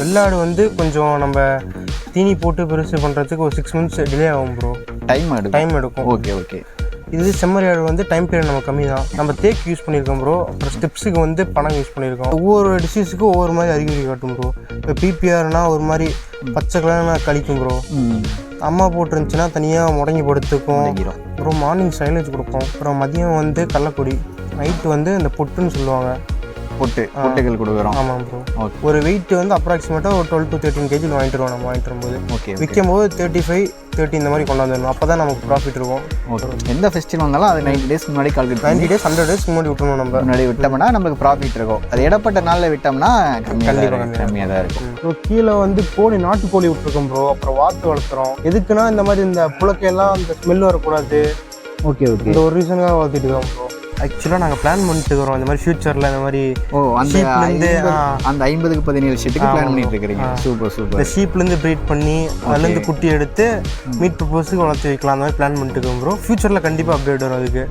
வெள்ளாடு வந்து கொஞ்சம் நம்ம தீனி போட்டு பெருசு பண்ணுறதுக்கு ஒரு 6 months டிலே ஆகும் ப்ரோ. டைம் எடுக்கும். ஓகே. இது செம்மறி ஆடு வந்து டைம் பீரியட் நம்ம கம்மி தான். நம்ம தேக்கு யூஸ் பண்ணியிருக்கோம் ப்ரோ. அப்புறம் ஸ்டெப்ஸுக்கு வந்து பணம் யூஸ் பண்ணியிருக்கோம். ஒவ்வொரு டிசீஸுக்கும் ஒவ்வொரு மாதிரி அறிகுறி காட்டும் ப்ரோ. இப்போ பிபிஆர்னா ஒரு மாதிரி பச்சை கலர்னா கழிக்கும் ப்ரோ. அம்மா போட்டுருந்துச்சுன்னா தனியாக முடங்கி படுத்துக்கும். அப்புறம் மார்னிங் சைலேஜ் கொடுப்போம். அப்புறம் மதியம் வந்து கடலப்பொடி, நைட்டு வந்து இந்த பொட்டுன்னு சொல்லுவாங்க, பொட்டுகள் கொடுக்குறோம். ஆமாம் ப்ரோ. ஒரு வெயிட் வந்து அப்ராக்சிமேட்டாக ஒரு 12 to 13 kg வாங்கிட்டு வருவோம். நம்ம வாங்கிட்டு வரும்போது விற்கும் போது 35-30 இந்த மாதிரி கொண்டு வந்துடணும். அப்போ தான் நமக்கு ப்ராஃபிட் இருக்கும். எந்த ஃபெஸ்டிவல் வந்தாலும் அது 90 days முன்னாடி கால்குலேட் 90 days 100 days முன்னாடி விட்டணும். நம்ம முன்னாடி விட்டோம்னா நமக்கு ப்ராஃபிட் இருக்கும். அது இடப்பட்ட நாளில் விட்டோம்னா கம்மியாக தான் இருக்கும். ப்ரோ கீழே வந்து கோழி, நாட்டுக்கோழி விட்டுருக்கோம் ப்ரோ. அப்புறம் வாத்து வளர்த்துறோம். எதுக்குன்னா இந்த மாதிரி இந்த புழக்கையெல்லாம் இந்த ஸ்மெல் வரக்கூடாது. ஓகே. இந்த ஒரு ரீசனுக்காக வளர்த்திட்டு இருக்கோம் ப்ரோ. ஆக்சுவலாக நாங்கள் பிளான் பண்ணிட்டு இருக்கிறோம் இந்த மாதிரி ஃபியூச்சரில் இந்த மாதிரி அந்த 50க்கு 17 ஷீட்டுக்கு பிளான் பண்ணிட்டு இருக்கிறீங்க. சூப்பர். இந்த ஷீப்லேருந்து ப்ரீட் பண்ணி அதுலேருந்து குட்டி எடுத்து மீட் பர்பஸுக்கு வளர்த்து வைக்கலாம். அந்த மாதிரி பிளான் பண்ணிட்டு இருக்கோம் ப்ரோ. ஃபியூச்சரில் கண்டிப்பாக அப்டேட் வரும் அதுக்கு.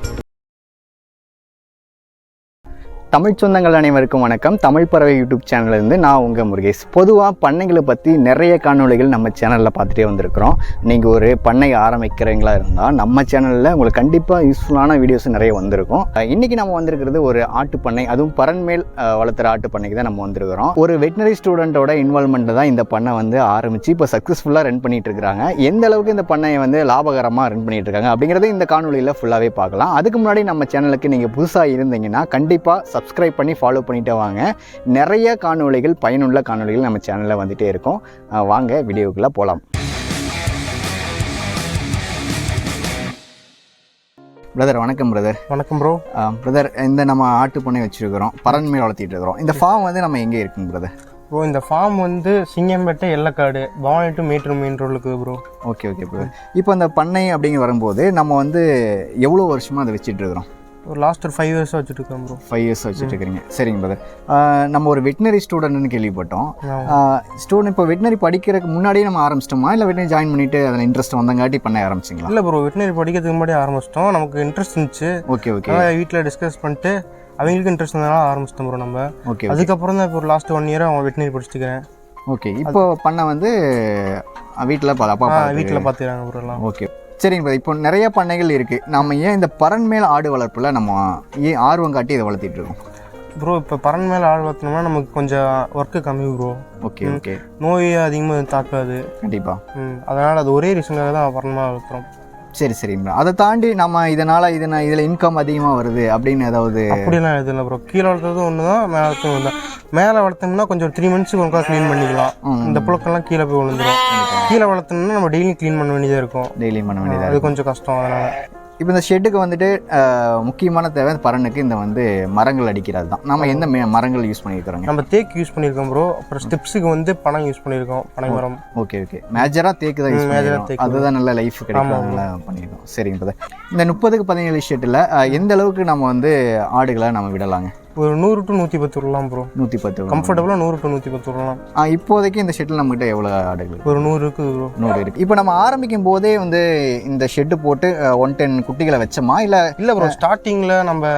தமிழ் சொந்தங்கள் அனைவருக்கும் வணக்கம். தமிழ் பறவை யூடியூப் சேனல்லேருந்து நான் உங்கள் முருகேஷ். பொதுவாக பண்ணைகளை பற்றி நிறைய காணொலிகள் நம்ம சேனலில் பார்த்துட்டே வந்திருக்கிறோம். நீங்கள் ஒரு பண்ணை ஆரம்பிக்கிறீங்களா இருந்தால் நம்ம சேனலில் உங்களுக்கு கண்டிப்பாக யூஸ்ஃபுல்லான வீடியோஸ் நிறைய வந்திருக்கும். இன்றைக்கி நம்ம வந்திருக்கிறது ஒரு ஆட்டு பண்ணை, அதுவும் பரன்மேல் வளர்த்துற ஆட்டு பண்ணைக்கு தான் நம்ம வந்திருக்கிறோம். ஒரு வெட்டினரி ஸ்டூடெண்ட்டோட இன்வால்மெண்ட் தான் இந்த பண்ணை வந்து ஆரம்பித்து இப்போ சக்ஸஸ்ஃபுல்லாக ரன் பண்ணிட்டு இருக்கிறாங்க. எந்த அளவுக்கு இந்த பண்ணையை வந்து லாபகரமாக ரன் பண்ணிட்டு இருக்காங்க அப்படிங்கிறத இந்த காணொலியில் ஃபுல்லாகவே பார்க்கலாம். அதுக்கு முன்னாடி நம்ம சேனலுக்கு நீங்கள் புதுசாக இருந்தீங்கன்னா கண்டிப்பாக சப்ஸ்கிரைப் பண்ணி ஃபாலோ பண்ணிட்டு வாங்க. நிறைய காணொளிகள், பயனுள்ள காணொளிகள் நம்ம சேனலில் வந்துட்டே இருக்கும். வாங்க வீடியோக்குள்ளே போகலாம். பிரதர் வணக்கம். வணக்கம் ப்ரோ. பிரதர், இந்த நம்ம ஆட்டு பண்ணை வச்சுருக்கிறோம், பரன்மேல் வளர்த்திட்டு இருக்கிறோம். இந்த ஃபார்ம் வந்து நம்ம எங்கே இருக்குங்க பிரதர்? ப்ரோ இந்த ஃபார்ம் வந்து சிங்கம்பேட்டை எல்லக்காடு, பவானி டு மேட்டூர் மெயின் ரோடுக்கு ப்ரோ. Okay brother. இப்போ அந்த பண்ணை அப்படிங்க வரும்போது நம்ம வந்து எவ்வளோ வருஷமாக அதை வச்சுட்டு இருக்கிறோம்? ஒரு லாஸ்ட் ஒரு 5 years வச்சுட்டு இருக்கோம் ப்ரோ. 5 years வச்சுட்டு இருக்கிறீங்க. சரிங்க பிரதர். நம்ம ஒரு வெட்டினரி ஸ்டூடெண்ட்னு கேள்விப்பட்டோம். ஸ்டூடெண்ட் இப்போ வெட்டினரி படிக்கிறதுக்கு முன்னாடியே நம்ம ஆரம்பிச்சிட்டோமா, இல்லை வெட்டினரி ஜாயின் பண்ணிட்டு அதில் இன்ட்ரெஸ்ட் வந்தங்காட்டி பண்ண ஆரம்பிச்சிங்களா? இல்லை ப்ரோ, வெட்டினரி படிக்கிறதுக்கு முன்னாடி ஆரம்பிச்சிட்டோம். நமக்கு இன்ட்ரெஸ்ட் இருந்துச்சு. ஓகே. வீட்டில் டிஸ்கஸ் பண்ணிட்டு அவங்களுக்கு இன்ட்ரெஸ்ட் இருந்ததுனால ஆரம்பிச்சிட்டோம் ப்ரோ நம்ம. ஓகே. அதுக்கப்புறம் தான் இப்போ ஒரு லாஸ்ட் 1 year அவங்க வெட்டினரி படிச்சுக்கிறேன். ஓகே. இப்போ பண்ண வந்து வீட்டில் பார்த்துக்கிறாங்க ப்ரோ எல்லாம். ஓகே சரிங்க பிரதர். இப்போ நிறைய பண்ணைகள் இருக்குது. நம்ம ஏன் இந்த பரன்மேல் ஆடு வளர்ப்பில் நம்ம ஏன் ஆர்வம் காட்டி இதை வளர்த்திட்டு இருக்கோம் ப்ரோ? இப்போ பரன்மேல் ஆடு வளர்த்தோம்னா நமக்கு கொஞ்சம் ஒர்க்கு கம்மி ப்ரோ. ஓகே. நோய் அதிகமாக தாக்காது கண்டிப்பாக. அதனால் அது ஒரே ரீசனுக்காக தான் பரன்மேல் வளர்த்துறோம். சரிங்க. அதை தாண்டி நம்ம இதில் இன்கம் அதிகமாக வருது அப்படின்னு ஏதாவது? அப்படிலாம் எதுவும் இல்லை ப்ரோ. கீழே வளர்த்ததும் ஒன்று தான், மேலே வளர்த்ததும் ஒன்று தான். மேலே வளர்த்தோம்னா கொஞ்சம் ஒரு 3 months ஒருக்கா க்ளீன் பண்ணிக்கலாம். இந்த புழக்கெல்லாம் கீழே போய் விழுந்துடும். கீழே வளர்த்தோம்னா நம்ம டெய்லியும் க்ளீன் பண்ண வேண்டியதாக இருக்கும். அது கொஞ்சம் கஷ்டம். அதனால் இப்போ இந்த ஷெட்டுக்கு வந்துட்டு முக்கியமான தேவை பரனுக்கு இந்த வந்து மரங்கள் அடிக்கிறது தான். நம்ம எந்த மரங்கள் யூஸ் பண்ணியிருக்கிறோம்? நம்ம தேக்கு யூஸ் பண்ணியிருக்கோம் ப்ரோ. அப்புறம் ஸ்டெப்ஸுக்கு வந்து பனை யூஸ் பண்ணியிருக்கோம், பனை மரம். ஓகே. மேஜராக தேக்கு தான் யூஸ் பண்ணியிருக்கோம். அதுதான் நல்ல லைஃப் கிடைக்கும், நல்லா பண்ணியிருக்கோம். சரிங்க பிரதர். இந்த 30க்கு 17 ஷெட்டில் எந்த அளவுக்கு நம்ம வந்து ஆடுகளை நம்ம விடலாங்க? ஒரு 100 to 110 விடலாம் ப்ரோ. 110 கம்ஃபர்டபுளாக 100 to 110 விடலாம். இப்போதைக்கு இந்த ஷெட்டில் நம்மகிட்ட எவ்வளோ ஆடுகள்? ஒரு 100 இருக்குது ப்ரோ. 100 இருக்குது. இப்போ நம்ம ஆரம்பிக்கும் போதே வந்து இந்த ஷெட்டு போட்டு 110 குட்டிகளை வச்சோமா இல்லை ப்ரோ? ஸ்டார்டிங்கில் நம்ம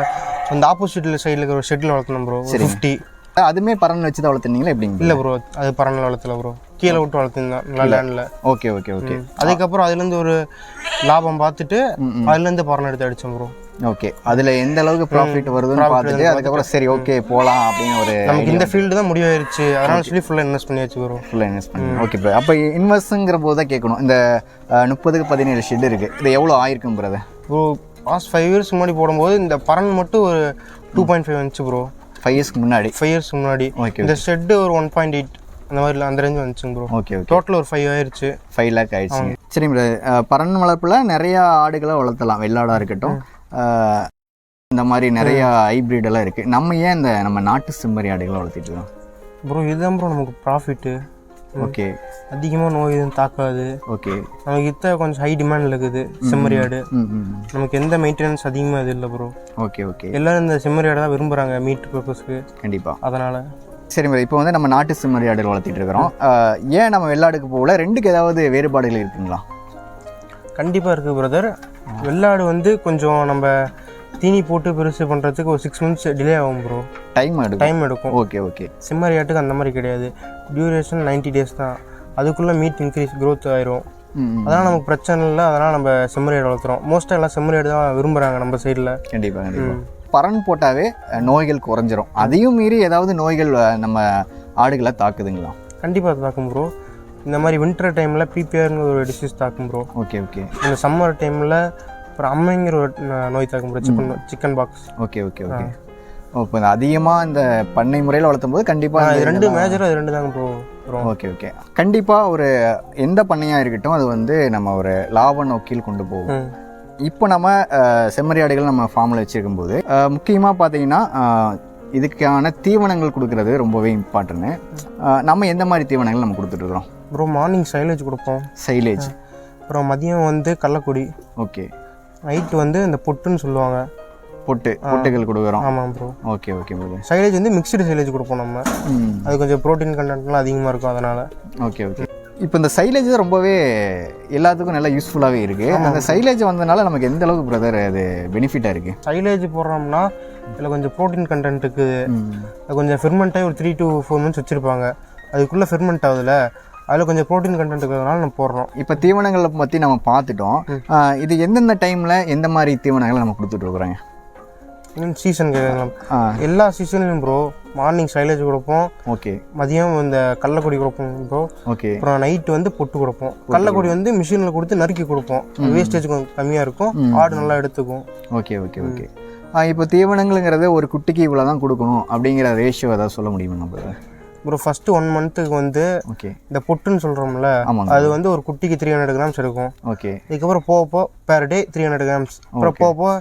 அந்த ஆப்போசிட் சைடில் இருக்கிற ஒரு ஷெட்டில் வளர்த்தணும் ப்ரோ. 50 அதுமே பறன் வச்சு தான் வளர்த்துனீங்களா எப்படிங்க? இல்லை ப்ரோ, அது பறனில் வளர்த்தல ப்ரோ. கீழே விட்டு வளர்த்துருந்தேன் நல்லா லேண்டில். ஓகே. அதுக்கப்புறம் அதுலேருந்து ஒரு லாபம் பார்த்துட்டு அதுலேருந்து பறனை எடுத்து அடித்தோம் ப்ரோ. ஓகே. அதில் எந்த அளவுக்கு ப்ராஃபிட் வருதுன்னு பார்த்துட்டு அதுக்கப்புறம் சரி ஓகே போகலாம் அப்படின்னு ஒரு நமக்கு இந்த ஃபீல்டு தான் முடிவாயிருச்சு. அதனால சொல்லி ஃபுல்லாக இன்வெஸ்ட் பண்ணியாச்சு ப்ரோ. ஃபுல்லாக இன்வெஸ்ட் பண்ணி. Okay bro. அப்போ இன்வெஸ்ட்டுங்கிற போது தான் கேட்கணும். இந்த 30க்கு 17 ஷெட் இருக்குது, இது எவ்வளோ ஆயிருக்கும் ப்ரோ? ப்ரோ லாஸ்ட் 5 years முன்னாடி போடும்போது இந்த பறன் மட்டும் ஒரு 2.5 வந்துச்சு ப்ரோ. 5 years முன்னாடி? 5 years முன்னாடி. இந்த ஷெட்டு ஒரு 1.8 அந்த மாதிரி அந்த ரேஞ்ச் வந்துச்சுங்க ப்ரோ. ஓகே. டோட்டல் ஒரு 5 ஆயிருச்சு. 5 lakh ஆயிடுச்சு. சரி ப்ரோ. பறன் வளர்ப்பில் நிறையா ஆடுகளை வளர்த்தலாம், வெள்ளாடாக இருக்கட்டும், இந்த மாதிரி நிறைய ஹைப்ரிடெல்லாம் இருக்குது. நம்ம ஏன் இந்த நம்ம நாட்டு செம்மறி ஆடுகளை வளர்த்திட்டு இருக்கோம் ப்ரோ? இதுதான் ப்ரோ நமக்கு ப்ராஃபிட்டு. ஓகே. அதிகமாக நோய் எதுவும் தாக்காது. ஓகே. நமக்கு இத்த கொஞ்சம் ஹை டிமாண்டில் இருக்குது செம்மறி ஆடு. நமக்கு எந்த மெயின்டெனன்ஸ் அதிகமாக இது இல்லை ப்ரோ. ஓகே. எல்லோரும் இந்த செம்மறி ஆடு தான் விரும்புகிறாங்க மீட் பர்பஸ்க்கு. கண்டிப்பாக. அதனால் சரி ப்ரோ. இப்போ வந்து நம்ம நாட்டு செம்மறி ஆடுகள் வளர்த்திட்டு இருக்கிறோம். ஏன் நம்ம வெள்ளாடுக்கு போகல? ரெண்டுக்கு ஏதாவது வேறுபாடுகள் இருக்குங்களா? கண்டிப்பாக இருக்குது பிரதர். வெள்ளாடு வந்து கொஞ்சம் நம்ம தீனி போட்டு பெருசு பண்ணுறதுக்கு ஒரு 6 months டிலே ஆகும் ப்ரோ. டைம் எடுக்கும். Okay okay. செம்மறி ஆட்டுக்கு அந்த மாதிரி கிடையாது. டியூரேஷன் 90 days தான். அதுக்குள்ளே மீட் இன்க்ரீஸ் க்ரோத் ஆயிரும். அதனால் நமக்கு பிரச்சனை இல்லை. அதனால் நம்ம செம்மறி ஆடு வளர்த்துறோம். மோஸ்ட்டாக எல்லாம் செம்மறி ஆடு தான் விரும்புகிறாங்க நம்ம சைடில். கண்டிப்பாக. பறன் போட்டாவே நோய்கள் குறைஞ்சிரும். அதையும் மீறி ஏதாவது நோய்கள் நம்ம ஆடுகளை தாக்குதுங்களா? கண்டிப்பாக தாக்கும் ப்ரோ. இந்த மாதிரி வின்டர் டைமில் பிபிஆர்ங்கிற ஒரு டிசீஸ் தாக்கும் ப்ரோ. Okay okay. இந்த சம்மர் டைமில் அப்புறம் அம்மைங்கிற ஒரு நோய் தாக்கும் bro. Chicken box. Okay okay okay. இப்போ அதிகமாக இந்த பண்ணை முறையில் வளர்த்தும் போது கண்டிப்பாக இது 2 மேஜராக இது 2 தாங்க ப்ரோ. Okay okay. கண்டிப்பாக ஒரு எந்த பண்ணையாக இருக்கட்டும் அது வந்து நம்ம ஒரு லாப நோக்கில் கொண்டு போவோம். இப்போ நம்ம செம்மறி ஆடுகள் நம்ம ஃபார்மில் வச்சுருக்கும்போது முக்கியமாக பார்த்தீங்கன்னா இதுக்கான தீவனங்கள் கொடுக்கறது ரொம்பவே இம்பார்ட்டன்ட்டு. நம்ம எந்த மாதிரி தீவனங்கள் நம்ம கொடுத்துட்ருக்குறோம் ப்ரோ? மார்னிங் சைலேஜ் கொடுப்போம். சைலேஜ். அப்புறம் மதியம் வந்து கடலக்கொடி. ஓகே. நைட்டு வந்து இந்த பொட்டுன்னு சொல்லுவாங்க, பொட்டுகள் கொடுக்குறோம். ஆமாம் bro. Okay okay bro. Silage வந்து மிக்சடு சைலேஜ் கொடுப்போம் நம்ம. அது கொஞ்சம் ப்ரோட்டீன் கண்டென்ட்லாம் அதிகமாக இருக்கும் அதனால். Okay okay. இப்போ இந்த சைலேஜ் தான் ரொம்பவே எல்லாத்துக்கும் நல்லா யூஸ்ஃபுல்லாகவே இருக்குது. அந்த சைலேஜ் வந்ததுனால நமக்கு எந்த அளவுக்கு பிரதர் அது பெனிஃபிட்டாக இருக்குது? சைலேஜ் போடுறோம்னா இதில் கொஞ்சம் ப்ரோட்டீன் கண்டென்ட் இருக்குது. அது கொஞ்சம் ஃபெர்மெண்ட்டாகி ஒரு 3 to 4 months வச்சுருப்பாங்க. அதுக்குள்ளே ஃபெர்மெண்ட் ஆகுதுல, அதில் கொஞ்சம் ப்ரோட்டீன் கண்டென்ட் இருக்கிறதுனால நம்ம போடுறோம். இப்போ தீவனங்களை பற்றி நம்ம பார்த்துட்டோம். இது எந்தெந்த டைமில் எந்த மாதிரி தீவனங்களை நம்ம கொடுத்துட்ருக்குறோங்க? சீசன் எல்லா சீசன்லையும் ப்ரோ மார்னிங் சைலேஜ் கொடுப்போம். ஓகே. மதியம் இந்த கடலக்கொடி கொடுப்போம் ப்ரோ. ஓகே. அப்புறம் நைட்டு வந்து பொட்டு கொடுப்போம். கடலக்கொடி வந்து மிஷினில் கொடுத்து நறுக்கி கொடுப்போம். வேஸ்டேஜ் கொஞ்சம் கம்மியாக இருக்கும், ஆடு நல்லா எடுத்துக்கும். Okay okay okay. இப்போ தீவனங்களுங்கிறது ஒரு குட்டிக்கு இவ்வளோ தான் கொடுக்கணும் அப்படிங்கிற ரேஷியோ ஏதாவது சொல்ல முடியுமா நம்ம ப்ரோ? ஃபஸ்ட்டு 1 monthக்கு வந்து ஓகே இந்த பொட்டுன்னு சொல்கிறோம்ல, அது வந்து ஒரு குட்டிக்கு 300 grams இருக்கும். ஓகே. இதுக்கப்புறம் போக பெர் டே 300 grams. அப்புறம் போக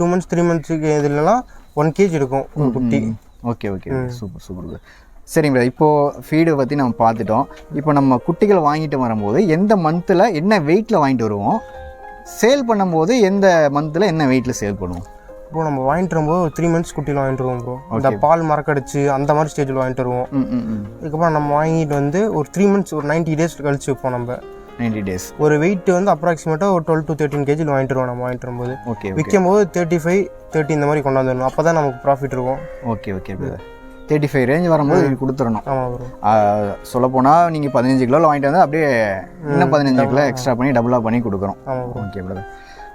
2 months 3 monthsக்கு இதுலலாம் 1 kg இருக்கும் ஒரு குட்டி. Okay okay. Super super. சரிங்க. இப்போது ஃபீடை பற்றி நம்ம பார்த்துட்டோம். இப்போ நம்ம குட்டிகள் வாங்கிட்டு வரும்போது எந்த மந்தில் என்ன வெயிட்டில் வாங்கிட்டு வருவோம், சேல் பண்ணும்போது எந்த மந்தில் என்ன வெயிட்டில் சேல் பண்ணுவோம்? இப்போ நம்ம வாங்கிட்டு வரும்போது ஒரு 3 months குட்டியில் வாங்கிட்டு வருவோம் ப்ரோ. இந்த பால் மறக்கடிச்சு அந்த மாதிரி ஸ்டேஜில் வாங்கிட்டு வருவோம். இதுக்கப்புறம் நம்ம வாங்கிட்டு வந்து ஒரு 3 months ஒரு 90 days கழிச்சு வைப்போம். நம்ம 90 days ஒரு வெயிட் வந்து அப்ராக்சிமேட்டாக ஒரு 12 to 13 kg வாங்கிட்டு வருவோம். நம்ம வாங்கிட்டு வரும்போது ஓகே விற்கும் போது 35, 30 இந்த மாதிரி கொண்டாந்து வரணும். அப்போ தான் நமக்கு ப்ராஃபிட் இருக்கும். Okay okay. 35 ரேஞ்ச் வரும்போது இது கொடுத்துடணும். ஆமாம் ப்ரோ. சொல்லப்போனால் நீங்கள் 15 கிலோவில் வாங்கிட்டு வந்து அப்படியே இன்னும் 15 கிலோ எக்ஸ்ட்ரா பண்ணி டபுளாக பண்ணி கொடுக்குறோம். ஆமாம் ப்ரோ. Okay brother.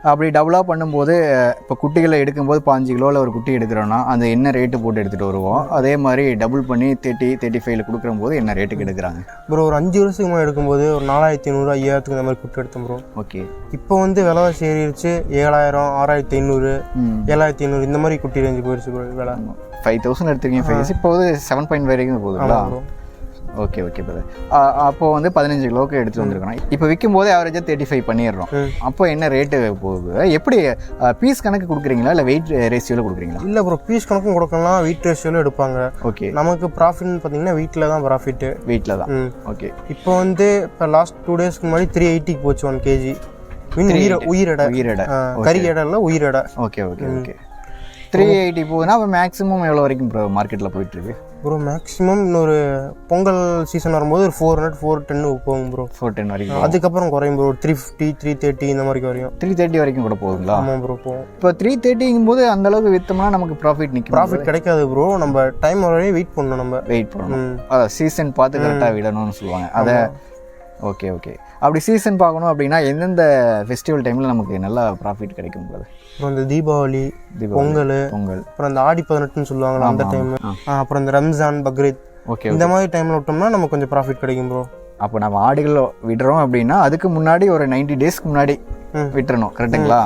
அப்படி டபுளாக பண்ணும்போது இப்போ குட்டிகளை எடுக்கும்போது 15 கிலோவில் ஒரு குட்டி எடுக்கிறோன்னா அந்த என்ன ரேட்டு போட்டு எடுத்துகிட்டு வருவோம், அதே மாதிரி டபுள் பண்ணி 30, 35 கொடுக்கும்போது என்ன ரேட்டுக்கு எடுக்கிறாங்க ப்ரோ? ஒரு 5 வருஷத்துக்கு முன்னாடி எடுக்கும்போது ஒரு 4500, 5000 இந்த மாதிரி குட்டி எடுத்தோம் ப்ரோ. ஓகே. இப்போ வந்து விலைவாசி ஏறிடுச்சு. 7000, 6500, 7500 இந்த மாதிரி குட்டி ரேஞ்சு போயிடுச்சு ப்ரோ. விலை 5000 எடுத்துருக்கீங்க ஃபேஸ். இப்போ 7.5 வரைக்கும் போகுதுங்களா? Okay okay brother. அப்போது வந்து 15 கிலோவுக்கு எடுத்துகிட்டு வந்துருக்கணும். இப்போ விற்கும் போது ஆவரேஜாக 35 பண்ணிடுறோம். அப்போ என்ன ரேட்டு போகுது? எப்படி பீஸ் கணக்கு கொடுக்குறீங்களா இல்லை வெயிட் ரேஷியோவில் கொடுக்குறீங்களா? இல்லை ப்ரோ, பீஸ் கணக்கும் கொடுக்கலாம், வெயிட் ரேஷியோவில் எடுப்பாங்க. ஓகே. நமக்கு ப்ராஃபிட்னு பார்த்தீங்கன்னா வீட்டில் தான் ப்ராஃபிட்டு. வீட்டில் தான். ஓகே. இப்போ வந்து இப்போ லாஸ்ட் 2 daysக்கு முன்னாடி 380 போச்சு 1 kg. உயிரிடை கறி எடை இல்லை, உயிரிடை. Okay okay okay. 380 போகுதுன்னா அப்போ மேக்ஸிமம் எவ்வளோ வரைக்கும் ப்ரோ மார்க்கெட்டில் போயிட்டுருக்கு ப்ரோ? மேக்ஸிமம் இன்னொரு பொங்கல் சீசன் வரும்போது ஒரு 400, 410 போகும் ப்ரோ. 410 வரைக்கும். அதுக்கப்புறம் குறையும் ப்ரோ. 350, 330 இந்த மாதிரி வரையும். 330 வரைக்கும் கூட போகுங்களா? ஆமாம் ப்ரோ போகும். இப்போ 330ங்கும் போது அந்த அளவுக்கு விற்றோம்னா நமக்கு ப்ராஃபிட் நிற்கும். ப்ராஃபிட் கிடைக்காது ப்ரோ. நம்ம டைம் வரையும் வெயிட் பண்ணணும். நம்ம வெயிட் பண்ணணும். அதான் சீசன் பார்த்து கரெக்டாக விடணும்னு சொல்லுவாங்க. அதை ஓகே ஓகே. அப்படி சீசன் பார்க்கணும் அப்படின்னா எந்தெந்த ஃபெஸ்டிவல் டைமில் நமக்கு நல்லா ப்ராஃபிட் கிடைக்கும் போது? அப்புறம் இந்த தீபாவளி, பொங்கல், அப்புறம் இந்த ஆடி 18ன்னு சொல்லுவாங்களா அந்த டைம், அப்புறம் இந்த ரம்ஜான், பக்ரீத், இந்த மாதிரி டைமில் விட்டோம்னா நமக்கு கொஞ்சம் ப்ராஃபிட் கிடைக்கும் ப்ரோ. அப்போ நம்ம ஆடுகள் விடுறோம் அப்படின்னா அதுக்கு முன்னாடி ஒரு 90 டேஸ்க்கு முன்னாடி விட்டுறணும். கரெக்டுங்களா?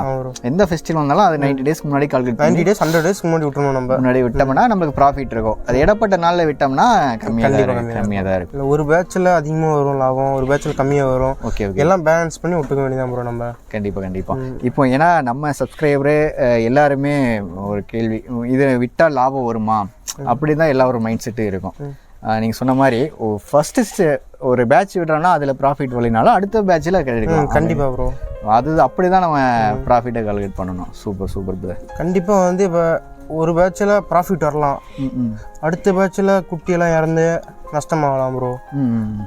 எந்த ஃபெஸ்டிவல் வந்தாலும் அது 90 டேஸ்க்கு முன்னாடி கால்குலேட் 90 days 100 daysக்கு முன்னாடி விட்டுறணும். நம்ம முன்னாடி விட்டோம்னா நமக்கு ப்ராஃபிட் இருக்கும். அது இடப்பட்ட நாளில் விட்டோம்னா கம்மியாக தான் இருக்கும். ஒரு பேட்சில் அதிகமாக வரும் லாபம், ஒரு பேட்சில் கம்மியாக வரும். Okay okay. எல்லாம் பேலன்ஸ் பண்ணி விட்டுக்க வேண்டியதான் ப்ரோ நம்ம. கண்டிப்பாக. இப்போ ஏன்னா நம்ம சப்ஸ்கிரைபரு எல்லாருமே ஒரு கேள்வி, இது விட்டால் லாபம் வருமா அப்படி தான் எல்லா ஒரு மைண்ட் செட்டு இருக்கும். நீங்கள் சொன்ன மாதிரி ஃபர்ஸ்ட்டு ஒரு பேட்ச் விடுறோன்னா அதில் ப்ராஃபிட் வரலைனாலும் அடுத்த பேட்சில் கிடைக்கும். கண்டிப்பாக ப்ரோ. அது அப்படி தான் நம்ம ப்ராஃபிட்டை கால்குலேட் பண்ணணும். Super super bro. கண்டிப்பாக வந்து இப்போ ஒரு பேட்சில் ப்ராஃபிட் வரலாம், அடுத்த பேட்சில் குட்டியெல்லாம் இறந்து நஷ்டமாகலாம் ப்ரோ.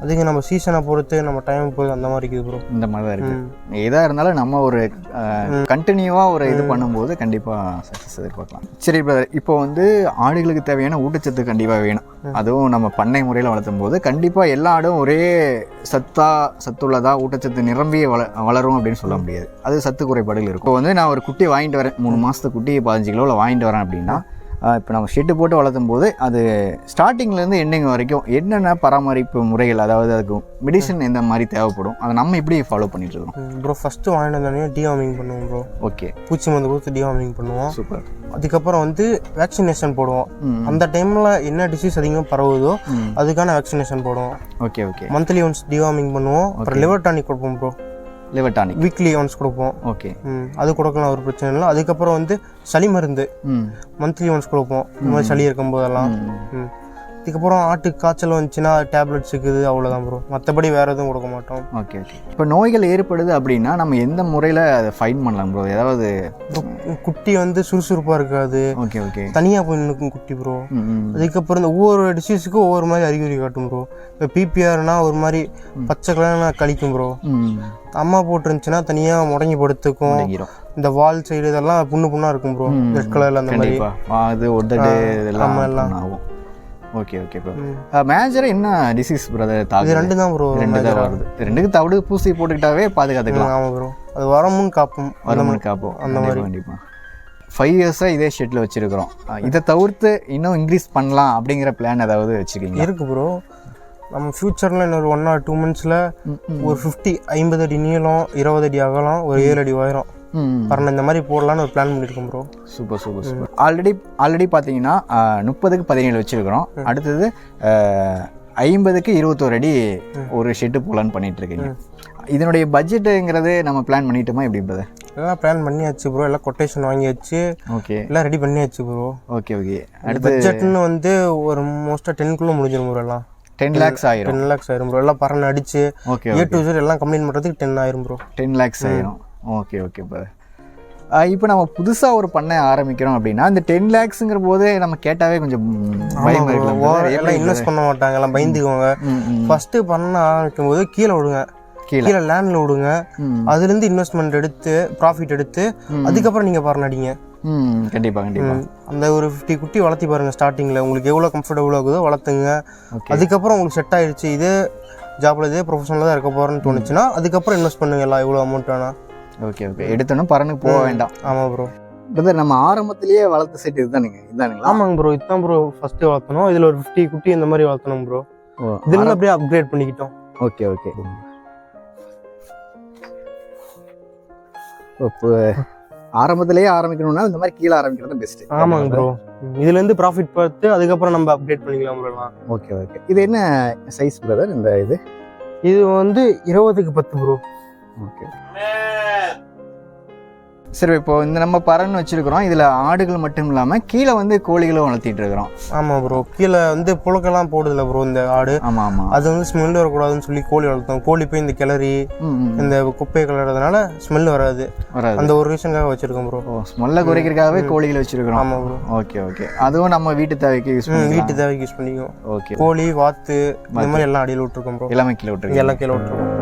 அதுக்கு நம்ம சீசனை பொறுத்து நம்ம டைம் போய் அந்த மாதிரி இருக்குது ப்ரோ. இந்த மாதிரி தான் இருக்குது. எதாக இருந்தாலும் நம்ம ஒரு கண்டினியூவாக ஒரு இது பண்ணும்போது கண்டிப்பாக சக்ஸஸ் எதிர்பார்க்கலாம். சரி பிரதர், இப்போ வந்து ஆடுகளுக்கு தேவையான ஊட்டச்சத்து கண்டிப்பாக வேணும். அதுவும் நம்ம பண்ணை முறையில் வளர்த்தும் போது கண்டிப்பாக எல்லா ஆடும் ஒரே சத்துள்ளதா ஊட்டச்சத்து நிரம்பிய வளரும் அப்படின்னு சொல்ல முடியாது. அது சத்து குறைபாடுகள் இருக்கும். இப்போ வந்து நான் ஒரு குட்டி வாங்கிட்டு வரேன், 3 மாதத்து குட்டி 15 கிலோவில் வாங்கிட்டு வரேன் அப்படின்னா, இப்போ நம்ம ஷெட்டு போட்டு வளர்த்தும் போது அது ஸ்டார்டிங்லேருந்து எண்டிங் வரைக்கும் என்னென்ன பராமரிப்பு முறைகள், அதாவது அதுக்கு மெடிசன் எந்த மாதிரி தேவைப்படும், அதை நம்ம எப்படி ஃபாலோ பண்ணிட்டு இருக்கோம் ப்ரோ? ஃபஸ்ட்டு வாங்கிட்டு வந்தோடனே டிவார்மிங் பண்ணுவோம் ப்ரோ. ஓகே. பூச்சி மருந்து கொடுத்து டிவார்மிங் பண்ணுவோம். சூப்பர். அதுக்கப்புறம் வந்து வேக்சினேஷன் போடுவோம். அந்த டைமில் என்ன டிசீஸ் அதிகமாக பரவுதோ அதுக்கான வேக்சினேஷன் போடுவோம். Okay okay. Monthly once deworming பண்ணுவோம். அப்புறம் லிவர் டானிக் கொடுப்போம் bro. Liver tonic weekly once கொடுப்போம். ஓகே. அது கொடுக்கலாம், ஒரு பிரச்சனை இல்லை. அதுக்கப்புறம் வந்து சளி மருந்து மந்த்லி ஒன்ஸ் கொடுப்போம், இந்த மாதிரி சளி இருக்கும்போதெல்லாம். அதுக்கப்புறம் ஆட்டுக்கு காய்ச்சல் வந்துச்சுன்னா டேப்லெட்ஸ் இருக்குது, அவ்வளோதான் ப்ரோ. மற்றபடி வேறு எதுவும் கொடுக்க மாட்டோம். Okay okay. இப்போ நோய்கள் ஏற்படுது அப்படின்னா நம்ம எந்த முறையில் அதை ஃபைன் பண்ணலாம் ப்ரோ? ஏதாவது குட்டி வந்து சுறுசுறுப்பாக இருக்காது. Okay okay. தனியாக போய் நிற்கும் குட்டி ப்ரோ. அதுக்கப்புறம் இந்த ஒவ்வொரு டிசீஸுக்கும் ஒவ்வொரு மாதிரி அறிகுறி காட்டும் ப்ரோ. இப்போ பிபிஆர்னா ஒரு மாதிரி பச்சை கலர்னா கழிக்கும் ப்ரோ. அம்மா போட்டுருந்துச்சுன்னா தனியாக முடங்கி படுத்துக்கும். இந்த வால் சைடு இதெல்லாம் புண்ணாக இருக்கும் ப்ரோ, ரெட் கலரில். அந்த மாதிரி அது உதடு இதெல்லாம் எல்லாம் ஆகும். Okay okay bro. மேஜரா என்ன டிசீஸ் பிரதர் தாக்குது? ரெண்டு தான் ப்ரோ. ரெண்டு தான் வருது. ரெண்டுக்கு தவிடு பூசி போட்டுக்கிட்டாவே பாதுகாத்துக்கலாம். ஆமாம் ப்ரோ. அது வரமுன் காப்போம், வரமுன் காப்போம் அந்த மாதிரி. கண்டிப்பாக 5 இயர்ஸாக இதே ஷெட்டில் வச்சுருக்கிறோம். இதை தவிர்த்து இன்னும் இன்க்ரீஸ் பண்ணலாம் அப்படிங்கிற பிளான் ஏதாவது வச்சுருக்கீங்க? இருக்குது ப்ரோ. நம்ம ஃப்யூச்சரில் இன்னொரு 1 or 2 monthஸில் ஒரு 50 அடி நீளம், 20 அடி அகலம், ஒரு 7 அடி உயரம் பரணம் இந்த மாதிரி போடலான்னு ஒரு பிளான் பண்ணியிருக்கோம் bro. Super super super. Already பார்த்தீங்கன்னா 30க்கு 17 வச்சுருக்கிறோம். அடுத்தது 50க்கு 21 அடி ஒரு ஷெட்டு போகலான்னு பண்ணிட்டு இருக்கீங்க. இதனுடைய பட்ஜெட்டுங்கிறது நம்ம பிளான் பண்ணிட்டோமா எப்படி பிரதர்? எல்லாம் பிளான் பண்ணியாச்சு ப்ரோ. எல்லாம் கொட்டேஷன் வாங்கியாச்சு. ஓகே. எல்லாம் ரெடி பண்ணியாச்சு ப்ரோ. Okay okay. அடுத்த பட்ஜெட்னு வந்து ஒரு மோஸ்ட்டாக 10 முடிஞ்சிடும் ப்ரோ. எல்லாம் 10 lakhs ஆயிரும். 10 lakhs ஆயிரும் ப்ரோ. எல்லாம் பறந்து அடிச்சு A to Z எல்லாம் கம்ப்ளீட் பண்ணுறதுக்கு 10 ஆயிரும் ப்ரோ. 10 lakhs ஆயிரும். Okay okay brother. இப்போ நம்ம புதுசாக ஒரு பண்ணை ஆரம்பிக்கிறோம் அப்படின்னா இந்த 10 lakhsங்கிற போது நம்ம கேட்டாவே கொஞ்சம் பயமா இருக்கலாம். எல்லாம் இன்வெஸ்ட் பண்ண மாட்டாங்க, எல்லாம் பயந்துக்குவாங்க. ஃபர்ஸ்ட் பண்ண ஆரம்பிக்கும் போது கீழே விடுங்க, கீழே லேண்ட்ல விடுங்க. அதுலேருந்து இன்வெஸ்ட்மெண்ட் எடுத்து ப்ராஃபிட் எடுத்து அதுக்கப்புறம் நீங்கள் பறனடிங்க. கண்டிப்பாக கண்டிப்பாக. அந்த ஒரு 50 குட்டி வளர்த்தி பாருங்க. ஸ்டார்டிங்கில் உங்களுக்கு எவ்வளோ கம்ஃபர்டபுளாக இருக்குதோ வளர்த்துங்க. அதுக்கப்புறம் உங்களுக்கு செட் ஆயிடுச்சு, இதே ஜாப்ல இதே ப்ரொஃபஷனில் தான் இருக்க போகிறேன்னு தோணுச்சுன்னா அதுக்கப்புறம் இன்வெஸ்ட் பண்ணுங்க எல்லாம் எவ்வளோ அமௌண்ட் வேணா. Okay okay. எடுத்தோன்னா பறனுக்கு போக வேண்டாம். ஆமாம் ப்ரோ. பிரதர் நம்ம ஆரம்பத்திலேயே வளர்த்த செட் இதுதானுங்களா? ஆமாங்க ப்ரோ, இதுதான் ப்ரோ ஃபர்ஸ்ட்டு வளர்த்தணும். இதில் ஒரு 50 குட்டி இந்த மாதிரி வளர்த்தணும் ப்ரோ. இதில் அப்படியே அப்கிரேட் பண்ணிக்கிட்டோம். Okay okay. இப்போ ஆரம்பத்திலேயே ஆரம்பிக்கணும்னா இந்த மாதிரி கீழே ஆரம்பிக்கிறது பெஸ்ட். ஆமாங்க ப்ரோ. இதுலேருந்து ப்ராஃபிட் பார்த்து அதுக்கப்புறம் நம்ம அப்கிரேட் பண்ணிக்கலாம் ப்ரோ. Okay okay. இது என்ன சைஸ் பிரதர்? இந்த இது வந்து 20க்கு 10 ப்ரோ. ஓகே. சரி, இப்போ இந்த நம்ம பறன்னு வச்சிருக்கிறோம். இதில் ஆடுகள் மட்டும் இல்லாமல் கீழே வந்து கோழிகளும் வளர்த்திட்டு இருக்கிறோம். ஆமாம் ப்ரோ. கீழே வந்து புழுக்கெல்லாம் போடுதில்ல ப்ரோ இந்த ஆடு. ஆமாம் ஆமாம். அது வந்து ஸ்மெல் வரக்கூடாதுன்னு சொல்லி கோழி வளர்த்தோம். கோழி போய் இந்த கிளறி இந்த குப்பையை கிளறதுனால ஸ்மெல் வராது. அந்த ஒரு ரீசனுக்காக வச்சிருக்கோம் ப்ரோ. ஸ்மெல்லை குறைக்கிறதுக்காகவே கோழிகள் வச்சிருக்கிறோம். ஆமாம் ப்ரோ. Okay okay. அதுவும் நம்ம வீட்டு தேவைக்கு யூஸ் பண்ணி வீட்டு தேவைக்கு யூஸ் பண்ணிக்குவோம். ஓகே. கோழி வாத்து இந்த மாதிரி எல்லாம் அடியில் விட்டுருக்கோம் ப்ரோ. எல்லாமே கீழே விட்டுருக்கோம். எல்லாம் கீழே விட்டுருக்கோம்.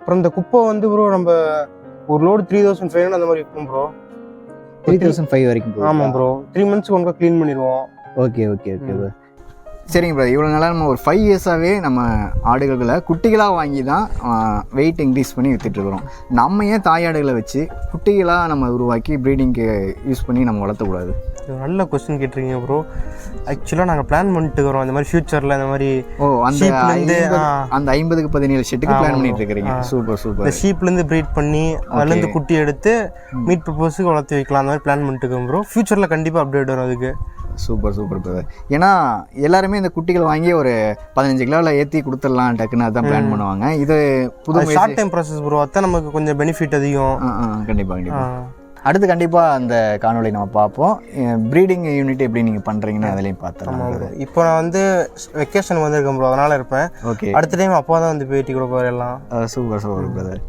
அப்புறம் இந்த குப்பை வந்து ப்ரோ நம்ம ஒரு லோடு 3500 அந்த மாதிரி இருக்கும் ப்ரோ. 3005 வரைக்கும். ஆமாம் ப்ரோ. 3 months ஒன்றும் க்ளீன் பண்ணிடுவோம். Okay okay okay. சரிங்க ப்ரோ. இவ்வளோ நாளாக நம்ம ஒரு 5 இயர்ஸாகவே நம்ம ஆடுகளை குட்டிகளாக வாங்கி தான் வெயிட் இன்க்ரீஸ் பண்ணி விற்றுட்ருக்குறோம். நம்ம ஏன் தாயாடுகளை வச்சு குட்டிகளாக நம்ம உருவாக்கி ப்ரீடிங்க்கு யூஸ் பண்ணி நம்ம வளர்த்தக்கூடாது? நல்ல கொஸ்டின் கேட்டிருக்கீங்க ப்ரோ. ஆக்சுவலாக நாங்கள் பிளான் பண்ணிட்டு இருக்கிறோம் இந்த மாதிரி ஃபியூச்சரில் இந்த மாதிரி. அந்த 50க்கு 17 ஷெட்டுக்கு பிளான் பண்ணிட்டு இருக்கிறீங்க. Super super. இந்த ஷீப்லேருந்து ப்ரீட் பண்ணி அதுலேருந்து குட்டி எடுத்து மீட் பர்பஸுக்கு வளர்த்து வைக்கலாம் அந்த மாதிரி பிளான் பண்ணிட்டு இருக்கோம் ப்ரோ. ஃபியூச்சரில் கண்டிப்பாக அப்டேட் வரும் அதுக்கு. Super super brother. ஏன்னா எல்லாருமே இந்த குட்டிகள் வாங்கி ஒரு 15 கிலோவில் ஏற்றி கொடுத்துடலாம் டக்குன்னு அதான் பிளான் பண்ணுவாங்க. இது புது ஷார்ட் டைம் ப்ராசஸ் ப்ரோ. அதான் நமக்கு கொஞ்சம் பெனிஃபிட் அதிகம். கண்டிப்பாக கண்டிப்பாக. அடுத்து கண்டிப்பாக அந்த காணொளி நம்ம பார்ப்போம். ப்ரீடிங் யூனிட் எப்படி நீங்கள் பண்ணுறீங்கன்னு அதிலையும் பார்த்தோம். இப்போ நான் வந்து வெக்கேஷன் வந்திருக்கேன் ப்ரோ, அதனால் இருப்பேன். ஓகே. அடுத்த டைம் அப்பா தான் வந்து பேட்டி கொடுப்பாரு எல்லாம். Super super brother.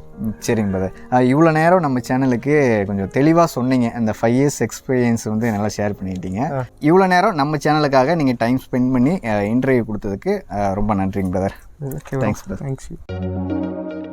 சரிங்க பிரதர். இவ்வளோ நேரம் நம்ம சேனலுக்கு கொஞ்சம் தெளிவாக சொன்னீங்க. அந்த 5 years எக்ஸ்பீரியன்ஸ் வந்து நல்லா ஷேர் பண்ணிட்டீங்க. இவ்வளோ நேரம் நம்ம சேனலுக்காக நீங்கள் டைம் ஸ்பெண்ட் பண்ணி இன்டர்வியூ கொடுத்ததுக்கு ரொம்ப நன்றிங்க பிரதர். Thanks brother. தேங்க்ஸ்.